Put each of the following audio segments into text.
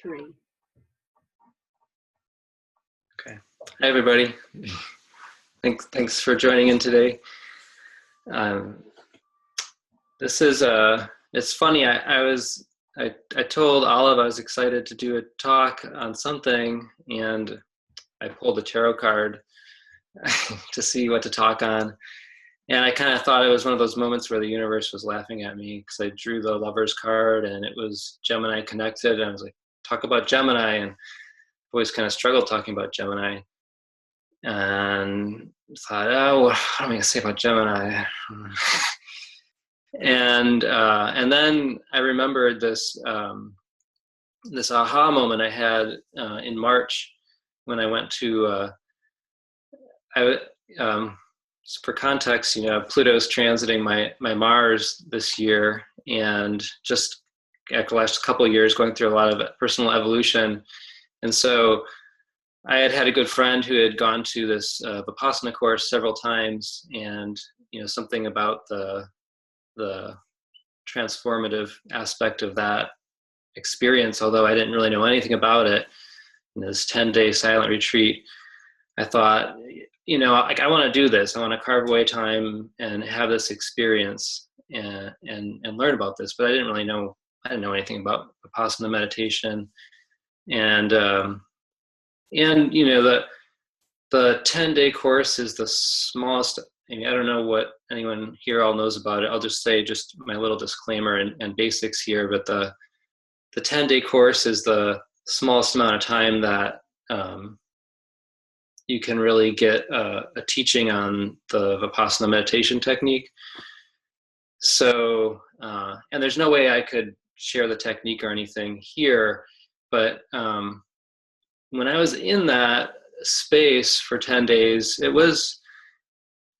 3. Okay. Hi, everybody. Thanks for joining in today. This is it's funny. I told Olive I was excited to do a talk on something, and I pulled a tarot card to see what to talk on. And I kind of thought it was one of those moments where the universe was laughing at me, because I drew the Lover's card and it was Gemini connected. And I was like, talk about Gemini. And I've always kind of struggled talking about Gemini. And thought, oh, what am I going to say about Gemini? And then I remembered this this aha moment I had in March when I went to for context, Pluto's transiting my Mars this year, and just after the last couple of years going through a lot of personal evolution. And so I had a good friend who had gone to this Vipassanā course several times, and something about the transformative aspect of that experience, although I didn't really know anything about it. In this 10-day silent retreat, I thought, I want to do this. I want to carve away time and have this experience and learn about this. But I didn't know anything about Vipassana meditation. And the 10-day course is the smallest. I don't know what anyone here all knows about it. I'll just say just my little disclaimer and basics here. But the 10-day course is the smallest amount of time that you can really get a teaching on the Vipassana meditation technique. So, and there's no way I could share the technique or anything here, but when I was in that space for 10 days,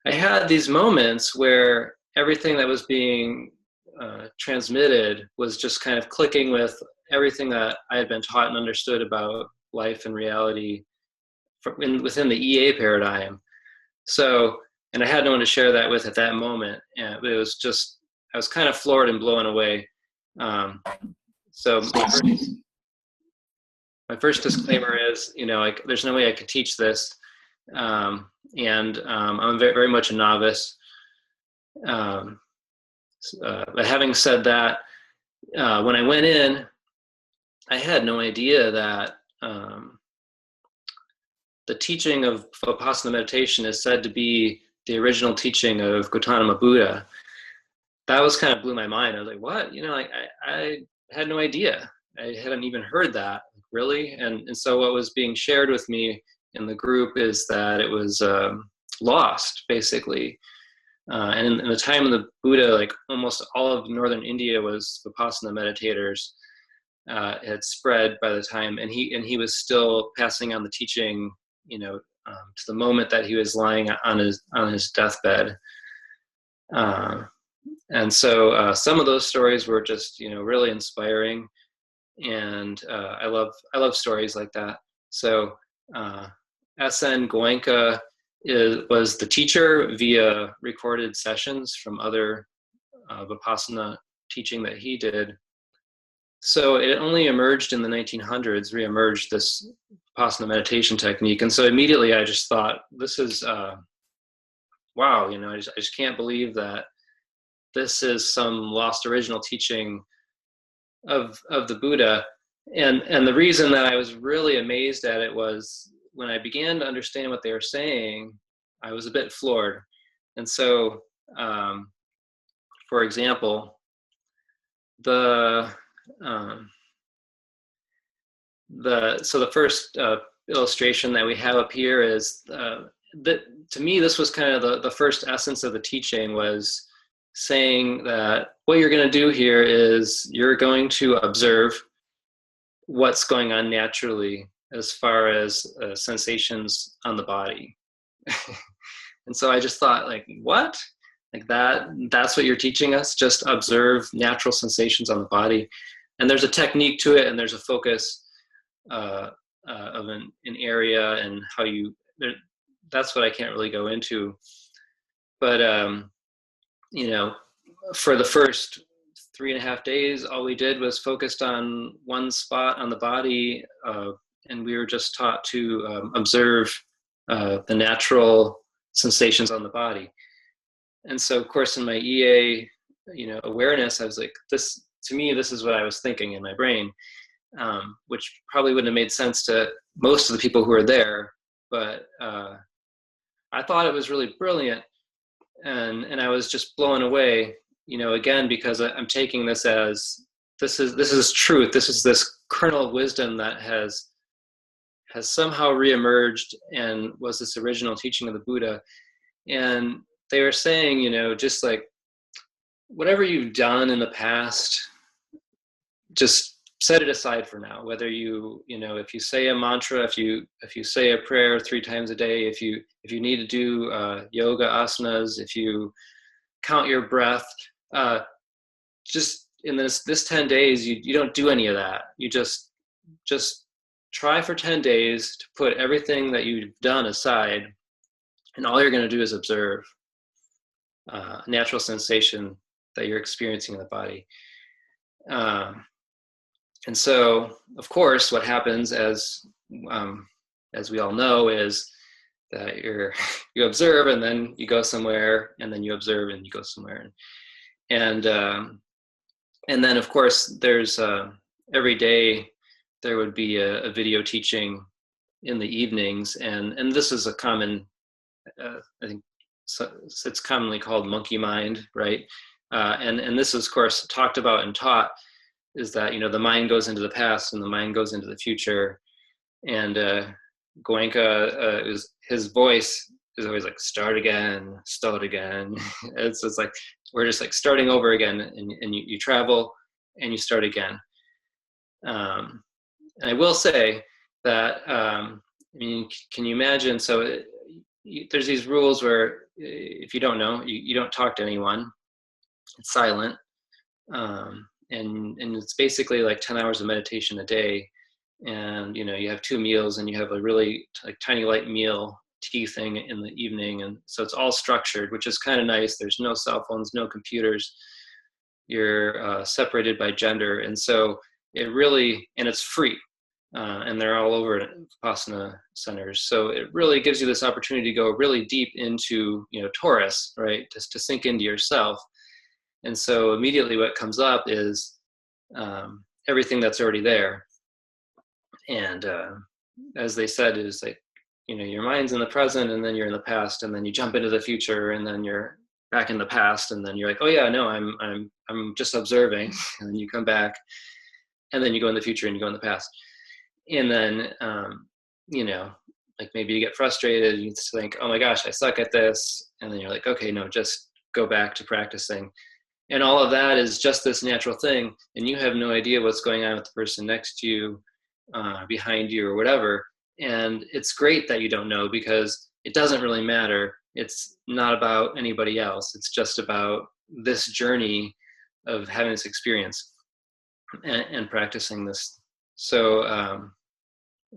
I had these moments where everything that was being transmitted was just kind of clicking with everything that I had been taught and understood about life and reality within the EA paradigm. So, and I had no one to share that with at that moment. And it was just, I was kind of floored and blown away. So my first disclaimer is, there's no way I could teach this. I'm very, very much a novice. But having said that, when I went in, I had no idea that the teaching of Vipassana meditation is said to be the original teaching of Gautama Buddha. That was kind of blew my mind. I was like, what? I had no idea. I hadn't even heard that, really. And so what was being shared with me in the group is that it was lost, basically. And in the time of the Buddha, like almost all of northern India was Vipassana meditators. Had spread by the time, and he was still passing on the teaching, to the moment that he was lying on his deathbed. And so some of those stories were just, really inspiring, and I love stories like that. So S.N. Goenka was the teacher via recorded sessions from other Vipassana teaching that he did. So it only emerged in the 1900s, reemerged this Vipassana meditation technique. And so immediately I just thought, this is, wow, I just can't believe that this is some lost original teaching of the Buddha. And the reason that I was really amazed at it was when I began to understand what they were saying, I was a bit floored. And so, for example, the first illustration that we have up here is that, to me, this was kind of the first essence of the teaching, was saying that what you're going to do here is you're going to observe what's going on naturally as far as sensations on the body. And so I just thought, like, what? Like that's what you're teaching us? Just observe natural sensations on the body. And there's a technique to it, and there's a focus of an area and how that's what I can't really go into. But, for the first 3.5 days, all we did was focused on one spot on the body, and we were just taught to observe the natural sensations on the body. And so, of course, in my EA, awareness, I was like, this, to me, this is what I was thinking in my brain, which probably wouldn't have made sense to most of the people who were there, but I thought it was really brilliant, and I was just blown away, again, because I'm taking this as this is truth. This is this kernel of wisdom that has somehow reemerged and was this original teaching of the Buddha. And they were saying, just like whatever you've done in the past, just set it aside for now. Whether if you say a mantra, if you say a prayer 3 times a day, if you need to do yoga asanas, if you count your breath, just in this 10 days, you don't do any of that. You just try for 10 days to put everything that you've done aside, and all you're going to do is observe a natural sensation that you're experiencing in the body. And so, of course, what happens, as we all know, is that you observe, and then you go somewhere, and then you observe, and you go somewhere, and then, of course, there's every day there would be a video teaching in the evenings, and this is a common, I think, so it's commonly called monkey mind, right? And this is, of course, talked about and taught, is that the mind goes into the past and the mind goes into the future. And Goenka, his voice is always like, start again. It's like we're just like starting over again, and you travel and you start again. And I will say that can you imagine? So there's these rules where if you don't know, you don't talk to anyone. It's silent. And it's basically like 10 hours of meditation a day, and you have 2 meals, and you have a really tiny light meal tea thing in the evening, and so it's all structured, which is kind of nice. There's no cell phones, no computers. You're separated by gender, and so it's free, and they're all over Vipassanā centers. So it really gives you this opportunity to go really deep into Taurus, right? Just to sink into yourself. And so immediately what comes up is everything that's already there. And as they said, is like, your mind's in the present, and then you're in the past, and then you jump into the future, and then you're back in the past, and then you're like, oh yeah, no, I'm just observing, and then you come back, and then you go in the future, and you go in the past. And then, like maybe you get frustrated, and you think, oh my gosh, I suck at this. And then you're like, okay, no, just go back to practicing. And all of that is just this natural thing, and you have no idea what's going on with the person next to you, behind you, or whatever. And it's great that you don't know, because it doesn't really matter. It's not about anybody else. It's just about this journey of having this experience and practicing this. So,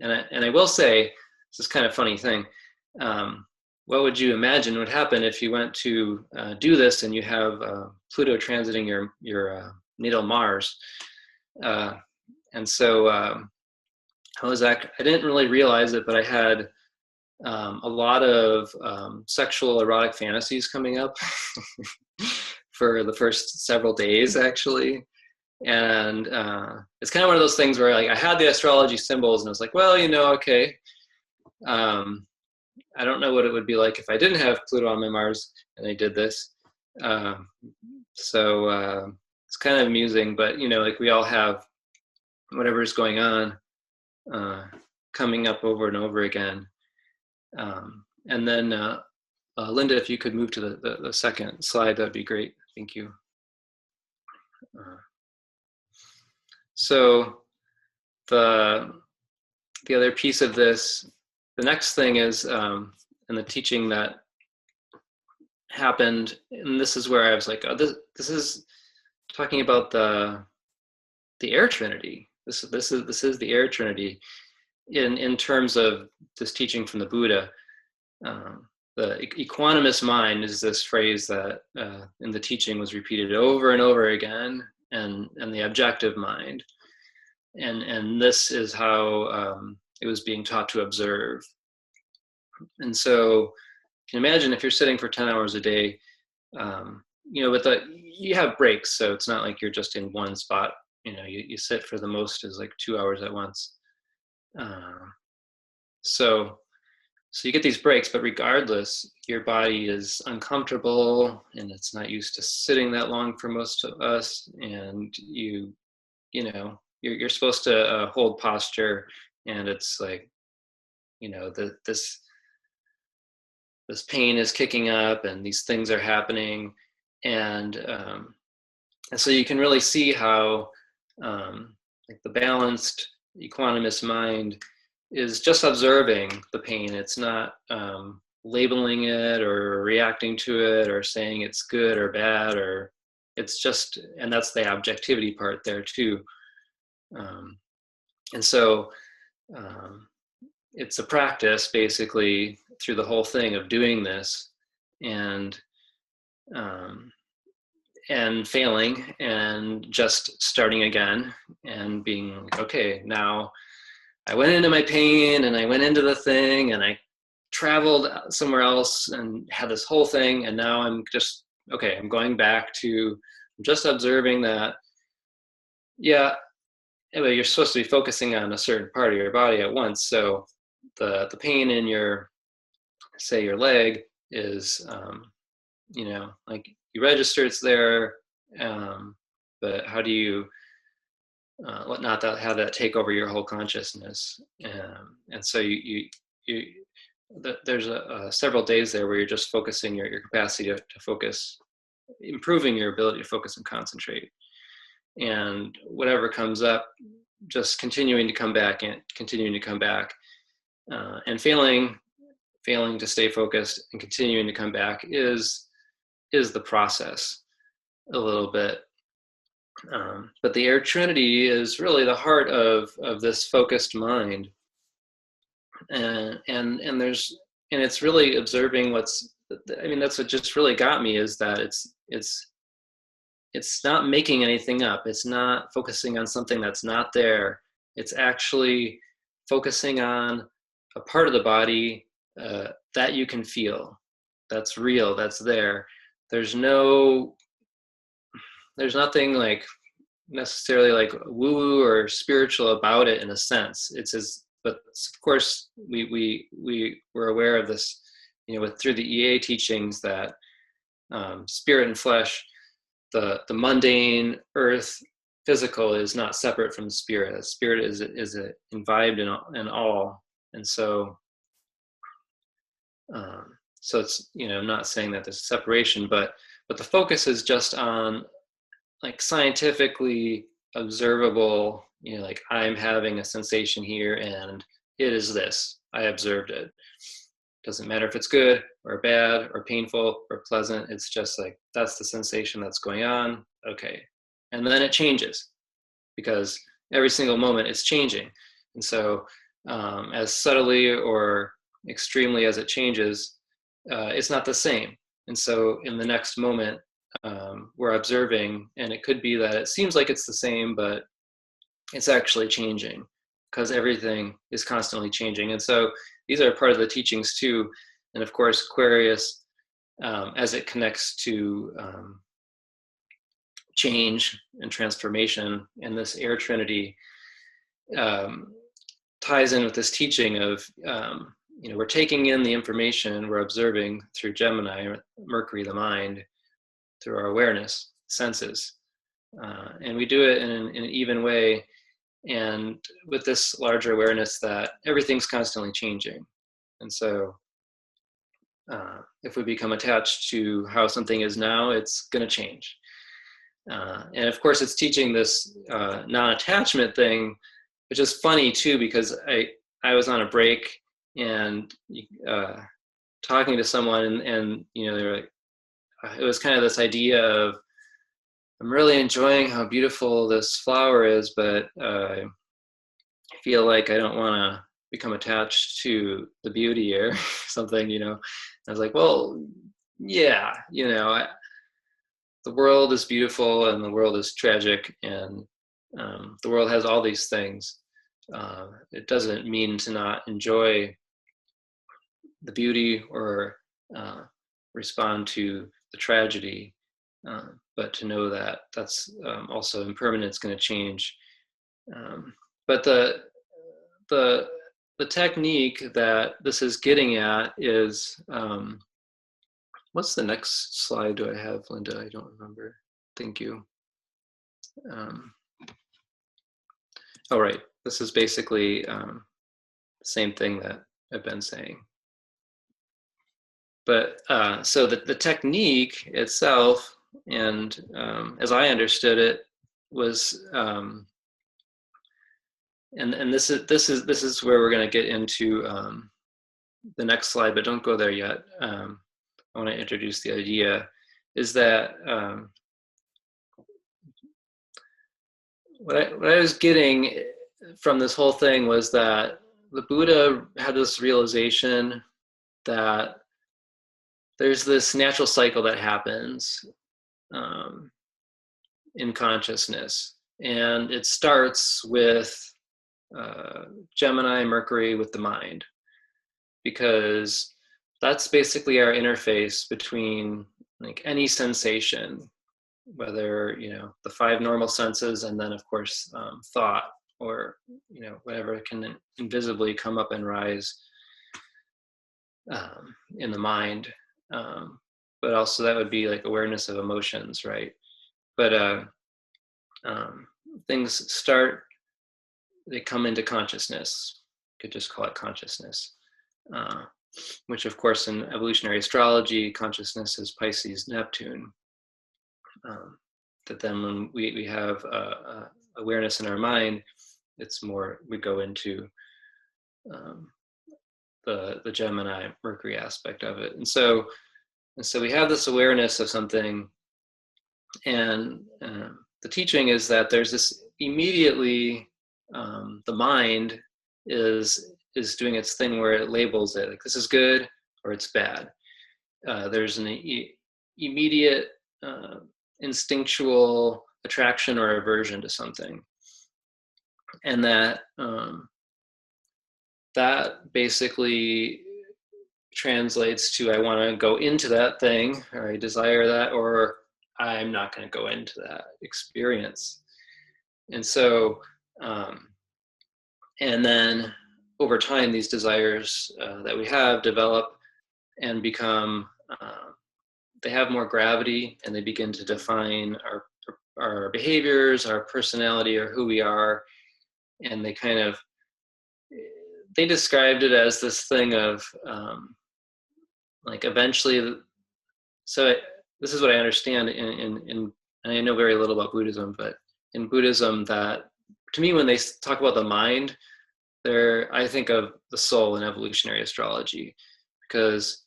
and I will say, this is kind of a funny thing. What would you imagine would happen if you went to do this, and you have Pluto transiting your natal Mars? And so I didn't really realize it, but I had a lot of sexual erotic fantasies coming up for the first several days, actually. And it's kind of one of those things where I had the astrology symbols, and I was like, well, okay. I don't know what it would be like if I didn't have Pluto on my Mars and I did this. So it's kind of amusing, but we all have whatever's going on coming up over and over again. And then Linda, if you could move to the second slide, that'd be great. Thank you. So the other piece of this, the next thing is in the teaching that happened, and this is where I was like, oh, this is talking about the air trinity. This is the air trinity in terms of this teaching from the Buddha. The equanimous mind is this phrase that in the teaching was repeated over and over again, and the objective mind. And this is how it was being taught to observe. And so you can imagine if you're sitting for 10 hours a day, you have breaks, so it's not like you're just in one spot. You sit for the most is like 2 hours at once. So you get these breaks, but regardless, your body is uncomfortable and it's not used to sitting that long for most of us. And you're supposed to hold posture, and it's like, this pain is kicking up and these things are happening. And so you can really see how like the balanced equanimous mind is just observing the pain. It's not labeling it or reacting to it or saying it's good or bad, or it's just, and that's the objectivity part there too. And so it's a practice basically through the whole thing of doing this, and failing and just starting again and being like, okay, now I went into my pain and I went into the thing and I traveled somewhere else and had this whole thing, and now I'm just, okay, I'm going back to just observing that, yeah, anyway, you're supposed to be focusing on a certain part of your body at once. So the pain in your, say, your leg is, like you register it's there, but how do you not that have that take over your whole consciousness? And so there's several days there where you're just focusing your capacity to focus, improving your ability to focus and concentrate, and whatever comes up, just continuing to come back and continuing to come back, and failing to stay focused and continuing to come back is the process a little bit. But the air trinity is really the heart of this focused mind, and it's really observing what's, that's what just really got me, is that it's not making anything up. It's not focusing on something that's not there. It's actually focusing on a part of the body that you can feel, that's real, that's there. There's nothing like necessarily like woo-woo or spiritual about it in a sense. But of course we were aware of this, through the EA teachings, that spirit and flesh, the mundane earth physical is not separate from the spirit. The spirit is imbibed in all. And so it's, I'm not saying that there's separation, but the focus is just on like scientifically observable, like I'm having a sensation here and it is this, I observed it. Doesn't matter if it's good or bad or painful or pleasant. It's just like, that's the sensation that's going on. Okay. And then it changes, because every single moment it's changing. And so as subtly or extremely as it changes, it's not the same. And so in the next moment, we're observing, and it could be that it seems like it's the same, but it's actually changing, because everything is constantly changing. And so these are part of the teachings too. And of course, Aquarius, as it connects to change and transformation, and this air trinity ties in with this teaching of, we're taking in the information, we're observing through Gemini, Mercury, the mind, through our awareness, senses. And we do it in an even way, and with this larger awareness that everything's constantly changing. And so if we become attached to how something is now, it's going to change. And of course, it's teaching this non-attachment thing, which is funny too, because I was on a break and talking to someone, and they were like, it was kind of this idea of, I'm really enjoying how beautiful this flower is, but I feel like I don't want to become attached to the beauty or something, I was like, well, yeah, the world is beautiful and the world is tragic, and the world has all these things. It doesn't mean to not enjoy the beauty or respond to the tragedy, but to know that that's also impermanent, it's going to change. But the technique that this is getting at is, what's the next slide do I have, Linda? I don't remember. Thank you. Oh, right. This is basically the same thing that I've been saying. But so the technique itself, and as I understood it, was, and this is where we're going to get into the next slide, but don't go there yet. I want to introduce the idea, is that what I was getting from this whole thing was that the Buddha had this realization that there's this natural cycle that happens in consciousness, and it starts with Gemini, Mercury with the mind, because that's basically our interface between like any sensation, whether, you know, the 5 normal senses, and then of course thought, or, you know, whatever can invisibly come up and rise in the mind. But also that would be like awareness of emotions, right? But things start, they come into consciousness. You could just call it consciousness, which of course in evolutionary astrology, consciousness is Pisces, Neptune. That then when we have awareness in our mind, it's more, we go into the Gemini Mercury aspect of it. And so we have this awareness of something, and the teaching is that there's this immediately, the mind is doing its thing where it labels it, like this is good or it's bad. There's an immediate instinctual attraction or aversion to something, and that that basically translates to, I want to go into that thing, or I desire that, or I'm not going to go into that experience. And so and then over time, these desires that we have develop and become, they have more gravity, and they begin to define our behaviors, our personality, or who we are. And they kind of, they described it as this thing of like eventually, so this is what I understand in and I know very little about Buddhism, but in Buddhism, that to me, when they talk about the mind, I think of the soul in evolutionary astrology, because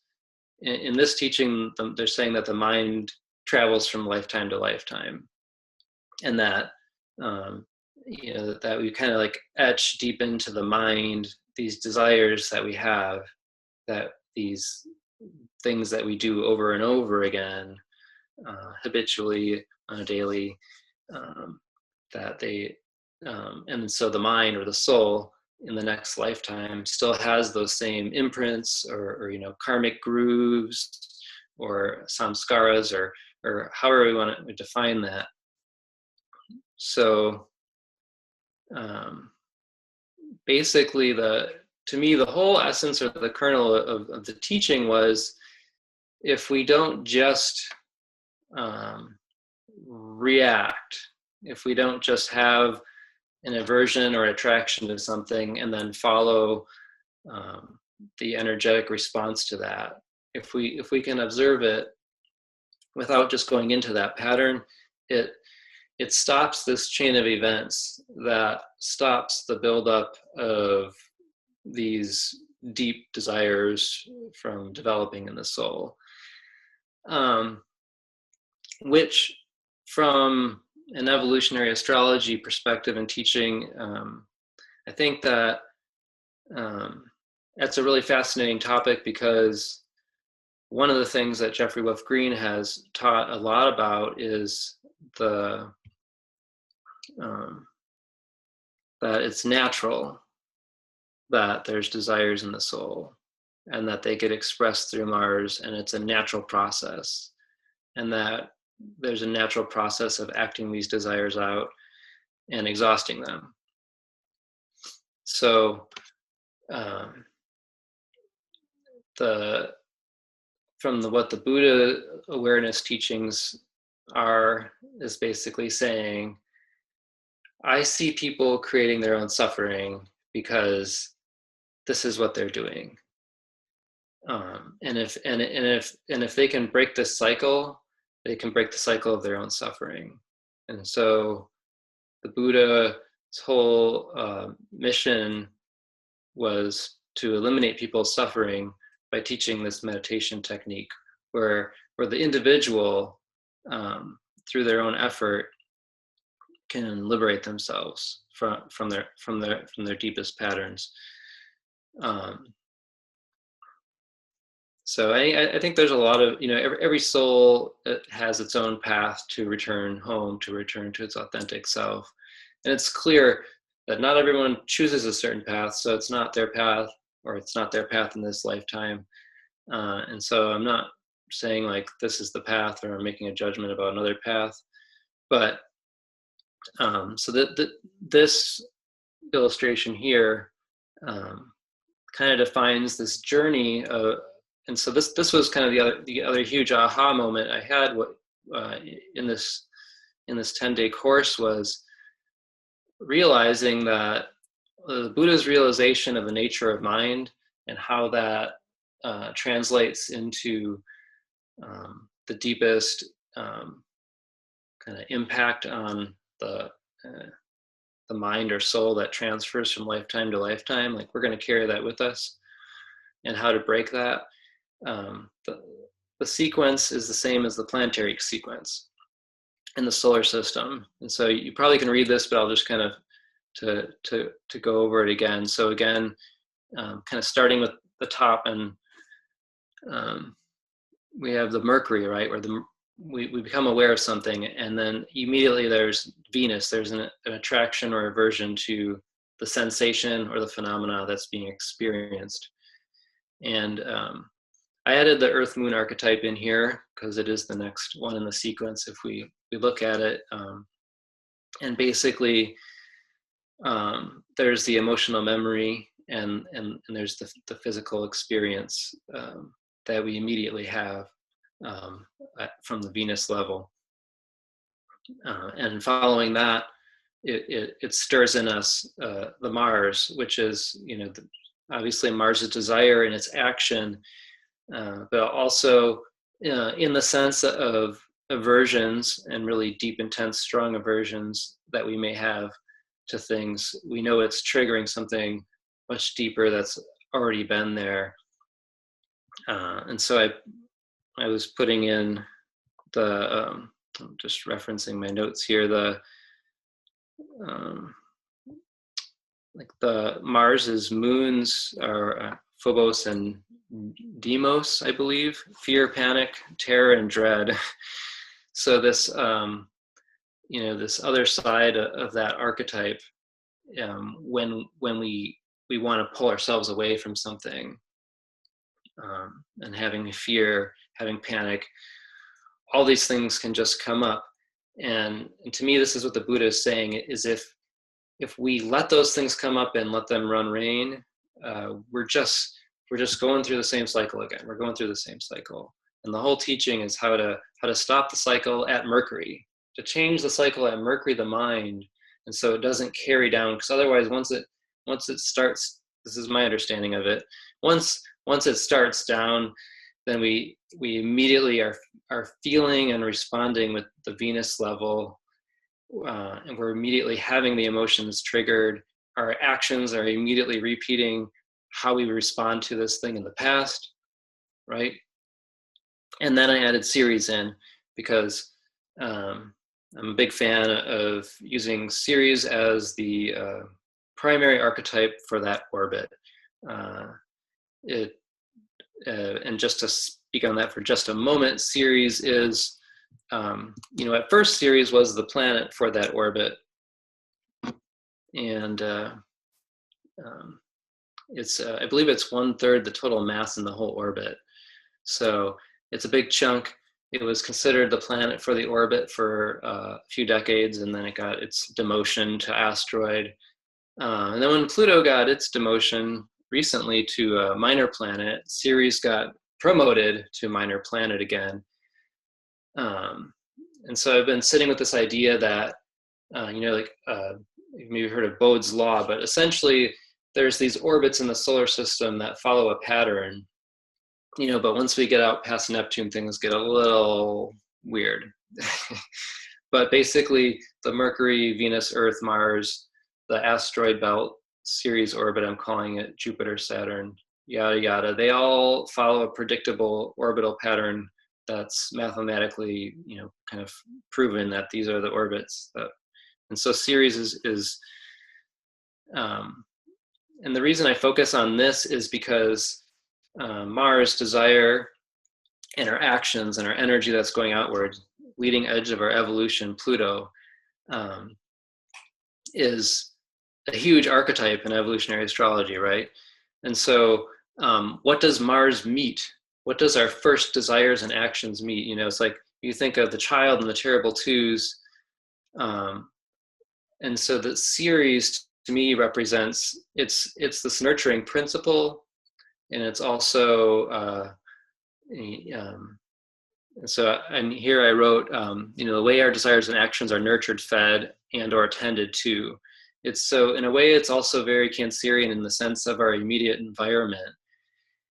in this teaching, they're saying that the mind travels from lifetime to lifetime, and that you know, that we kind of like etch deep into the mind these desires that we have, that these things that we do over and over again, habitually on a daily, that they, and so the mind or the soul in the next lifetime still has those same imprints, or you know, karmic grooves, or samskaras, or however we want to define that. So basically, to me, the whole essence or the kernel of the teaching was, if we don't just react, if we don't just have an aversion or attraction to something and then follow the energetic response to that, if we can observe it without just going into that pattern, it stops this chain of events that stops the buildup of these deep desires from developing in the soul. Which, from an evolutionary astrology perspective and teaching, I think that that's a really fascinating topic, because one of the things that Jeffrey Wolf Green has taught a lot about is the that it's natural that there's desires in the soul and that they get expressed through Mars, and it's a natural process, and that there's a natural process of acting these desires out and exhausting them. So what the Buddha awareness teachings are is basically saying, I see people creating their own suffering because this is what they're doing. And if they can break this cycle, they can break the cycle of their own suffering. And so the Buddha's whole mission was to eliminate people's suffering by teaching this meditation technique, where the individual, through their own effort, can liberate themselves from their deepest patterns. So I think there's a lot of, every soul has its own path to return home, to return to its authentic self. And it's clear that not everyone chooses a certain path, so it's not their path, or it's not their path in this lifetime. And so I'm not saying like this is the path, or I'm making a judgment about another path. But so this illustration here kind of defines this journey of. And so this was kind of the other huge aha moment I had in this 10-day course, was realizing that the Buddha's realization of the nature of mind and how that translates into the deepest kind of impact on the mind or soul that transfers from lifetime to lifetime. Like, we're going to carry that with us, and how to break that. The sequence is the same as the planetary sequence in the solar system. And so you probably can read this, but I'll just kind of to go over it again. So again, kind of starting with the top, and we have the Mercury, right, where we become aware of something, and then immediately there's Venus. There's an attraction or aversion to the sensation or the phenomena that's being experienced. And I added the Earth Moon archetype in here because it is the next one in the sequence if we look at it. And basically, there's the emotional memory, and there's the physical experience that we immediately have from the Venus level. And following that, it stirs in us the Mars, which is, obviously Mars' desire and its action, but also in the sense of aversions, and really deep, intense, strong aversions that we may have to things. We know it's triggering something much deeper that's already been there. And so I was putting in I'm just referencing my notes here, like the Mars's moons are Phobos and Deimos, I believe. Fear, panic, terror, and dread. So this, this other side of that archetype, when we want to pull ourselves away from something, and having fear, having panic, all these things can just come up. And to me, this is what the Buddha is saying, is if we let those things come up and let them run reign, we're just going through the same cycle again. We're going through the same cycle. And the whole teaching is how to stop the cycle at Mercury, to change the cycle at Mercury, the mind, and so it doesn't carry down. Because otherwise, once it starts, this is my understanding of it, once it starts down, then we immediately are feeling and responding with the Venus level, and we're immediately having the emotions triggered. Our actions are immediately repeating how we respond to this thing in the past, right? And then I added Ceres in because I'm a big fan of using Ceres as the primary archetype for that orbit. And just to speak on that for just a moment. Ceres is, at first Ceres was the planet for that orbit. And it's, I believe it's 1/3 the total mass in the whole orbit. So it's a big chunk. It was considered the planet for the orbit for a few decades, and then it got its demotion to asteroid. And then when Pluto got its demotion recently to a minor planet, Ceres got promoted to minor planet again. And so I've been sitting with this idea that, you've maybe heard of Bode's law, but essentially there's these orbits in the solar system that follow a pattern, but once we get out past Neptune, things get a little weird. But basically the Mercury, Venus, Earth, Mars, the asteroid belt, Ceres orbit, I'm calling it Jupiter, Saturn, yada, yada, they all follow a predictable orbital pattern that's mathematically, kind of proven that these are the orbits. And so Ceres is and the reason I focus on this is because Mars, desire, and our actions and our energy that's going outward, leading edge of our evolution, Pluto, is a huge archetype in evolutionary astrology, right? And so what does Mars meet? What does our first desires and actions meet? It's like you think of the child and the terrible twos. And so the Ceres to me represents, it's this nurturing principle, and it's also, and here I wrote, the way our desires and actions are nurtured, fed, and or tended to. So in a way, it's also very Cancerian in the sense of our immediate environment.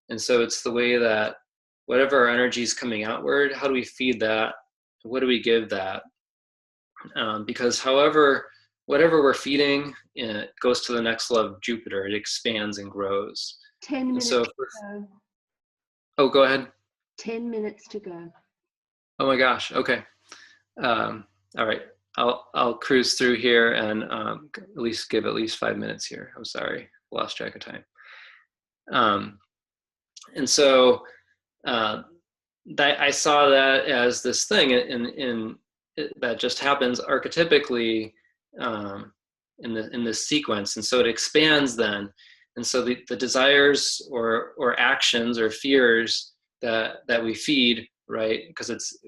And so it's the way that whatever our energy is coming outward, how do we feed that? What do we give that? Because whatever we're feeding, it goes to the next level of Jupiter. It expands and grows. 10 minutes to go. Oh, go ahead. 10 minutes to go. Oh my gosh. Okay. All right. I'll cruise through here and at least give at least 5 minutes here. I'm sorry, lost track of time. And so that I saw that as this thing in that just happens archetypically in this sequence, and so it expands then. And so the desires or actions or fears that we feed, right? Because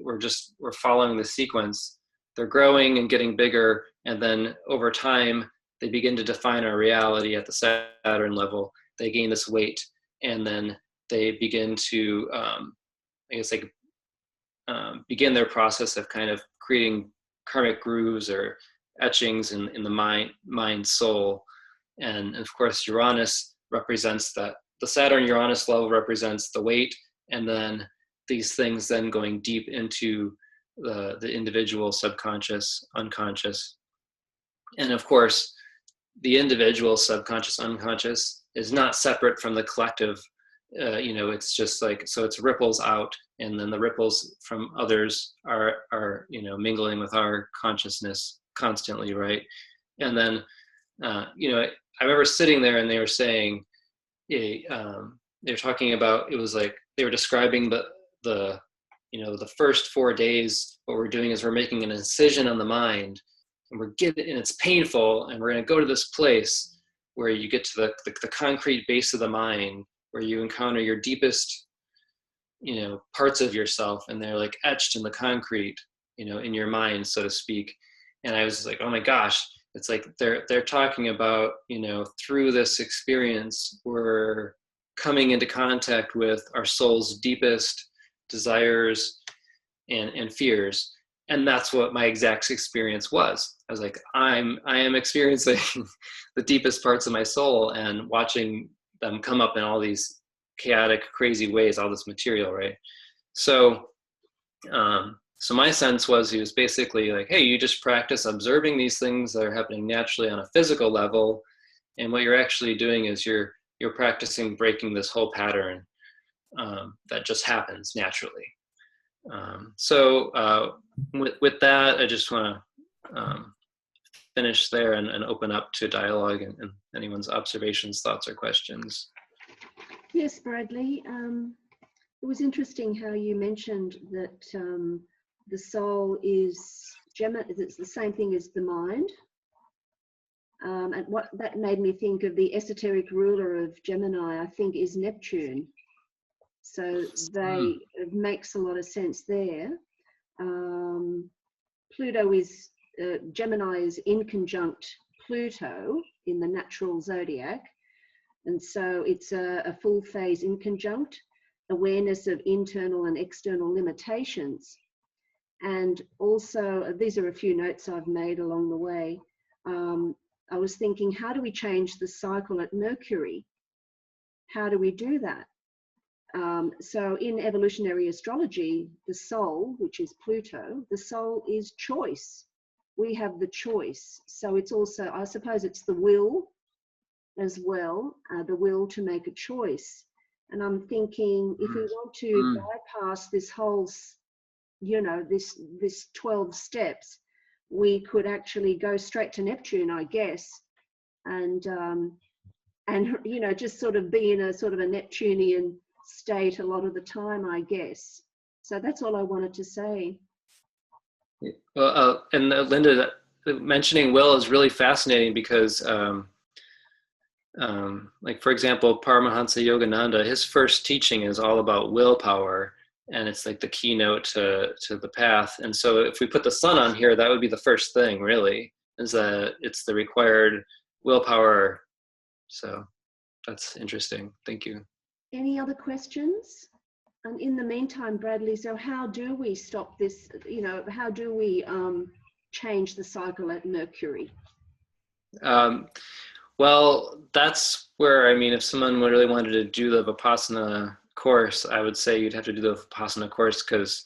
we're following the sequence. They're growing and getting bigger, and then over time they begin to define our reality at the Saturn level. They gain this weight, and then they begin to, begin their process of kind of creating karmic grooves or etchings in the mind soul. And of course, Uranus represents that. The Saturn-Uranus level represents the weight, and then these things then going deep into the individual subconscious, unconscious. And of course, the individual subconscious, unconscious is not separate from the collective. It's just like, so it's ripples out, and then the ripples from others are mingling with our consciousness constantly, right? And then I remember sitting there and they were saying, they were talking about, it was like they were describing the first 4 days. What we're doing is we're making an incision on the mind, and and it's painful, and we're going to go to this place where you get to the concrete base of the mind, where you encounter your deepest parts of yourself, and they're like etched in the concrete, in your mind, so to speak. And I was like, oh my gosh, it's like they're talking about, through this experience, we're coming into contact with our soul's deepest desires and fears. And that's what my exact experience was. I was like, I am experiencing the deepest parts of my soul and watching them come up in all these chaotic, crazy ways, all this material, right? So my sense was, he was basically like, hey, you just practice observing these things that are happening naturally on a physical level, and what you're actually doing is you're practicing breaking this whole pattern that just happens naturally. With that, I just want to finish there and open up to dialogue and anyone's observations, thoughts, or questions. Yes, Bradley. It was interesting how you mentioned that the soul is Gemini. It's the same thing as the mind. And what that made me think of, the esoteric ruler of Gemini, I think, is Neptune. So it makes a lot of sense there. Pluto is, Gemini is in conjunct Pluto in the natural zodiac. And so it's a full phase in conjunct, awareness of internal and external limitations. And also, these are a few notes I've made along the way. I was thinking, how do we change the cycle at Mercury? How do we do that? So in evolutionary astrology, the soul, which is Pluto, the soul is choice. We have the choice. So it's also, I suppose it's the will as well, the will to make a choice. And I'm thinking, if we want to bypass this whole, you know, this 12 steps, we could actually go straight to Neptune, I guess, and you know, just sort of be in a sort of a Neptunian state a lot of the time, I guess. So that's all I wanted to say. Well, and Linda, mentioning will is really fascinating because, like for example, Paramahansa Yogananda, his first teaching is all about willpower, and it's like the keynote to the path. And so if we put the sun on here, that would be the first thing, really, is that it's the required willpower. So that's interesting. Thank you. Any other questions? And in the meantime, Bradley, so how do we stop this? You know, how do we change the cycle at Mercury? Well, that's where, I mean, if someone really wanted to do the Vipassanā course, I would say you'd have to do the Vipassanā course, because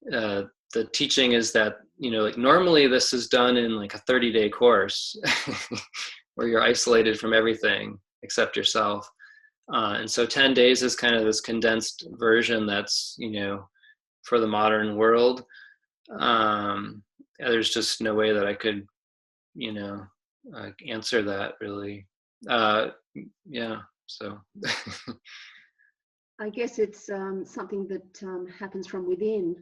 the teaching is that, you know, like normally this is done in like a 30-day course where you're isolated from everything except yourself. And so 10 days is kind of this condensed version that's, you know, for the modern world. There's just no way that I could, you know, answer that really. Yeah, so. I guess it's something that happens from within.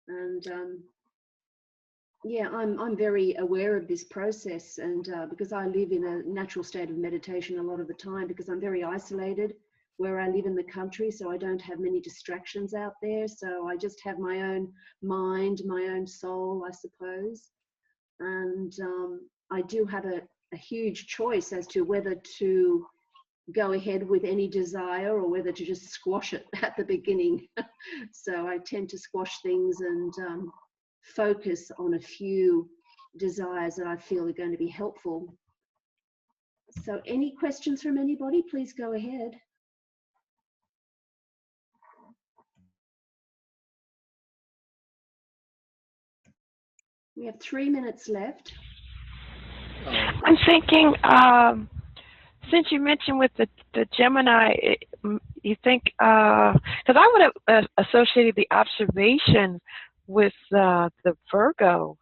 And yeah, I'm very aware of this process, and because I live in a natural state of meditation a lot of the time, because I'm very isolated where I live in the country, so I don't have many distractions out there. So I just have my own mind, my own soul, I suppose. And I do have a huge choice as to whether to go ahead with any desire or whether to just squash it at the beginning. So I tend to squash things and focus on a few desires that I feel are going to be helpful. So any questions from anybody, please go ahead. We have 3 minutes left. I'm thinking, since you mentioned with the Gemini, you think, because I would have associated the observation with the Virgo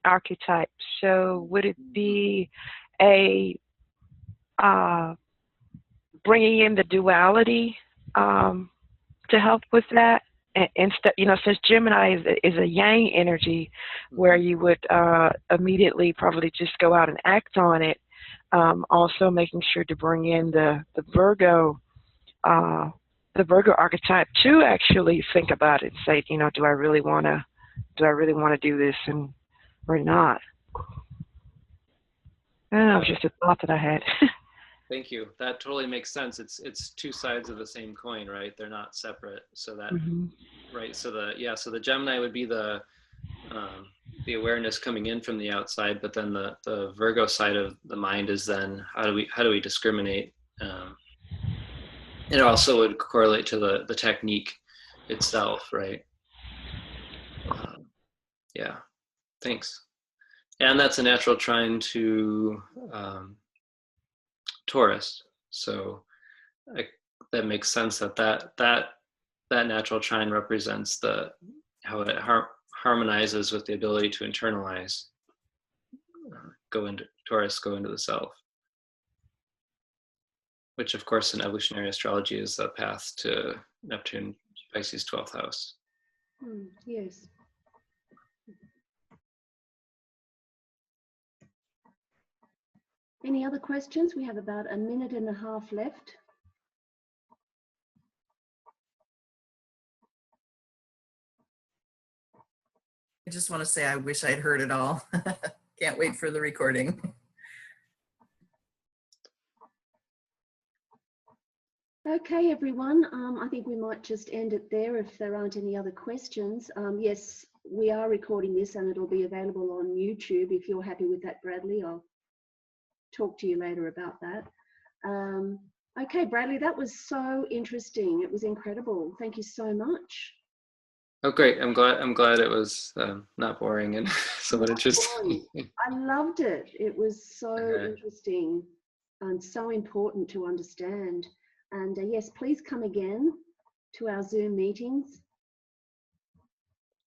archetype. So would it be a bringing in the duality to help with that? Instead, you know, since Gemini is a yang energy, where you would immediately probably just go out and act on it. Also making sure to bring in the Virgo archetype to actually think about it and say, you know, do I really want to do this or not? I don't know, it was just a thought that I had. Thank you. That totally makes sense. It's two sides of the same coin, right? They're not separate. So that, right. So the Gemini would be the awareness coming in from the outside, but then the Virgo side of the mind is then how do we discriminate? It also would correlate to the technique itself, right? Yeah. Thanks. And that's a natural trine to Taurus, so that makes sense that natural trine represents how it harmonizes with the ability to internalize, go into the self, which of course in evolutionary astrology is the path to Neptune, Pisces 12th house. Yes. Any other questions? We have about 1.5 minutes left. I just want to say I wish I'd heard it all. Can't wait for the recording. Okay, everyone. I think we might just end it there if there aren't any other questions. Yes, we are recording this and it'll be available on YouTube. If you're happy with that, Bradley, I'll talk to you later about that. Okay, Bradley, that was so interesting. It was incredible. Thank you so much. Oh, great. I'm glad it was not boring and somewhat interesting. I loved it. It was so interesting and so important to understand. And yes, please come again to our Zoom meetings.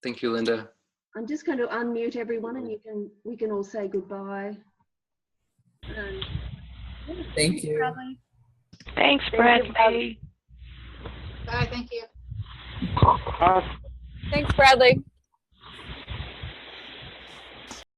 Thank you, Linda. I'm just going to unmute everyone and we can all say goodbye. Thank you. Bradley. Thanks, Bradley. Bye, thank you. Thanks, Bradley.